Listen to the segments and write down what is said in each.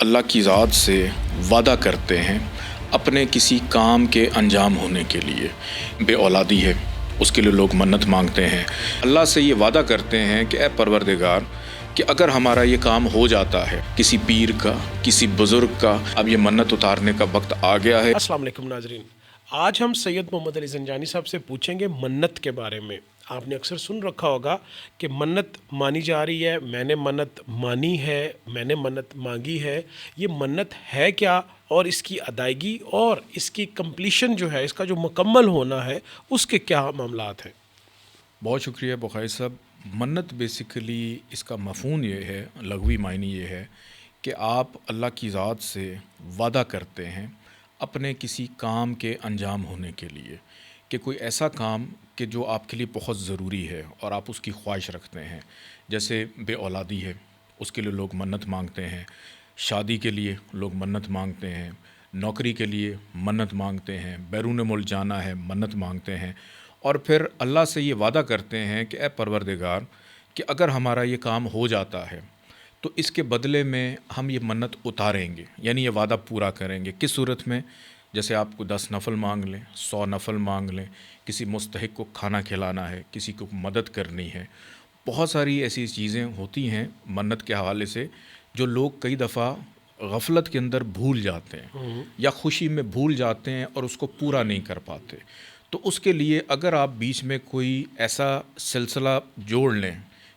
اللہ کی ذات سے وعدہ کرتے ہیں اپنے کسی کام کے انجام ہونے کے لیے۔ بے اولادی ہے، اس کے لیے لوگ منت مانگتے ہیں۔ اللہ سے یہ وعدہ کرتے ہیں کہ اے پروردگار کہ اگر ہمارا یہ کام ہو جاتا ہے، کسی پیر کا، کسی بزرگ کا، اب یہ منت اتارنے کا وقت آ گیا ہے۔ السلام علیکم ناظرین، آج ہم سید محمد علی زنجانی صاحب سے پوچھیں گے منت کے بارے میں۔ آپ نے اکثر سن رکھا ہوگا کہ منت مانی جا رہی ہے، میں نے منت مانی ہے، میں نے منت مانگی ہے۔ یہ منت ہے کیا، اور اس کی ادائیگی اور اس کی کمپلیشن جو ہے، اس کا جو مکمل ہونا ہے، اس کے کیا معاملات ہیں؟ بہت شکریہ بخاری صاحب۔ منت بیسیکلی اس کا مفہوم یہ ہے، لغوی معنی یہ ہے کہ آپ اللہ کی ذات سے وعدہ کرتے ہیں اپنے کسی کام کے انجام ہونے کے لیے، کہ کوئی ایسا کام کہ جو آپ کے لیے بہت ضروری ہے اور آپ اس کی خواہش رکھتے ہیں۔ جیسے بے اولادی ہے، اس کے لیے لوگ منت مانگتے ہیں۔ شادی کے لیے لوگ منت مانگتے ہیں۔ نوکری کے لیے منت مانگتے ہیں۔ بیرون ملک جانا ہے، منت مانگتے ہیں۔ اور پھر اللہ سے یہ وعدہ کرتے ہیں کہ اے پروردگار کہ اگر ہمارا یہ کام ہو جاتا ہے تو اس کے بدلے میں ہم یہ منت اتاریں گے، یعنی یہ وعدہ پورا کریں گے۔ کس صورت میں؟ جیسے آپ کو 10 نفل مانگ لیں، 100 نفل مانگ لیں، کسی مستحق کو کھانا کھلانا ہے، کسی کو مدد کرنی ہے۔ بہت ساری ایسی چیزیں ہوتی ہیں منت کے حوالے سے جو لوگ کئی دفعہ غفلت کے اندر بھول جاتے ہیں یا خوشی میں بھول جاتے ہیں اور اس کو پورا نہیں کر پاتے۔ تو اس کے لیے اگر آپ بیچ میں کوئی ایسا سلسلہ جوڑ لیں،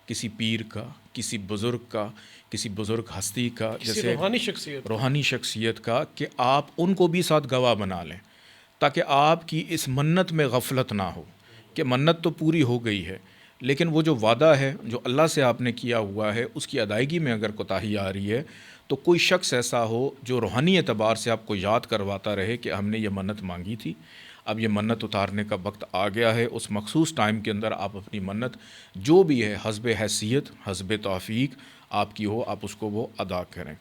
کسی پیر کا، کسی بزرگ کا، کسی بزرگ ہستی کا، جیسے روحانی شخصیت کا، کہ آپ ان کو بھی ساتھ گواہ بنا لیں، تاکہ آپ کی اس منت میں غفلت نہ ہو کہ منت تو پوری ہو گئی ہے، لیکن وہ جو وعدہ ہے جو اللہ سے آپ نے کیا ہوا ہے، اس کی ادائیگی میں اگر کوتاہی آ رہی ہے تو کوئی شخص ایسا ہو جو روحانی اعتبار سے آپ کو یاد کرواتا رہے کہ ہم نے یہ منت مانگی تھی، اب یہ منت اتارنے کا وقت آ گیا ہے۔ اس مخصوص ٹائم کے اندر آپ اپنی منت جو بھی ہے حسب حیثیت، حسب توفیق آپ کی ہو، آپ اس کو وہ ادا کریں۔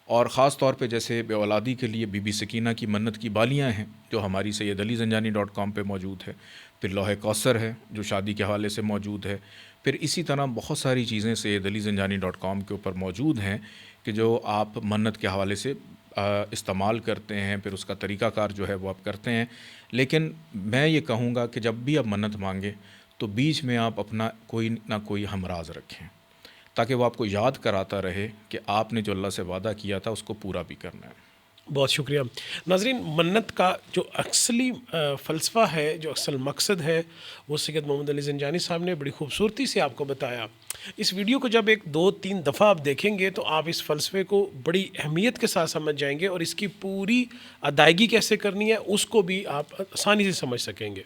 اور خاص طور پہ جیسے بے اولادی کے لیے بی بی سکینہ کی منت کی بالیاں ہیں جو ہماری سیدعلیزنجانی.com پہ موجود ہے، پھر لوح کوثر ہے جو شادی کے حوالے سے موجود ہے، پھر اسی طرح بہت ساری چیزیں سیدعلیزنجانی.com کے اوپر موجود ہیں کہ جو آپ منت کے حوالے سے استعمال کرتے ہیں، پھر اس کا طریقہ کار جو ہے وہ آپ کرتے ہیں۔ لیکن میں یہ کہوں گا کہ جب بھی آپ منت مانگیں تو بیچ میں آپ اپنا کوئی نہ کوئی ہمراز رکھیں، تاکہ وہ آپ کو یاد کراتا رہے کہ آپ نے جو اللہ سے وعدہ کیا تھا اس کو پورا بھی کرنا ہے۔ بہت شکریہ ناظرین۔ منت کا جو اصلی فلسفہ ہے، جو اصل مقصد ہے، وہ سید محمد علی زنجانی صاحب نے بڑی خوبصورتی سے آپ کو بتایا۔ اس ویڈیو کو جب 1 2 3 دفعہ آپ دیکھیں گے تو آپ اس فلسفے کو بڑی اہمیت کے ساتھ سمجھ جائیں گے، اور اس کی پوری ادائیگی کیسے کرنی ہے اس کو بھی آپ آسانی سے سمجھ سکیں گے۔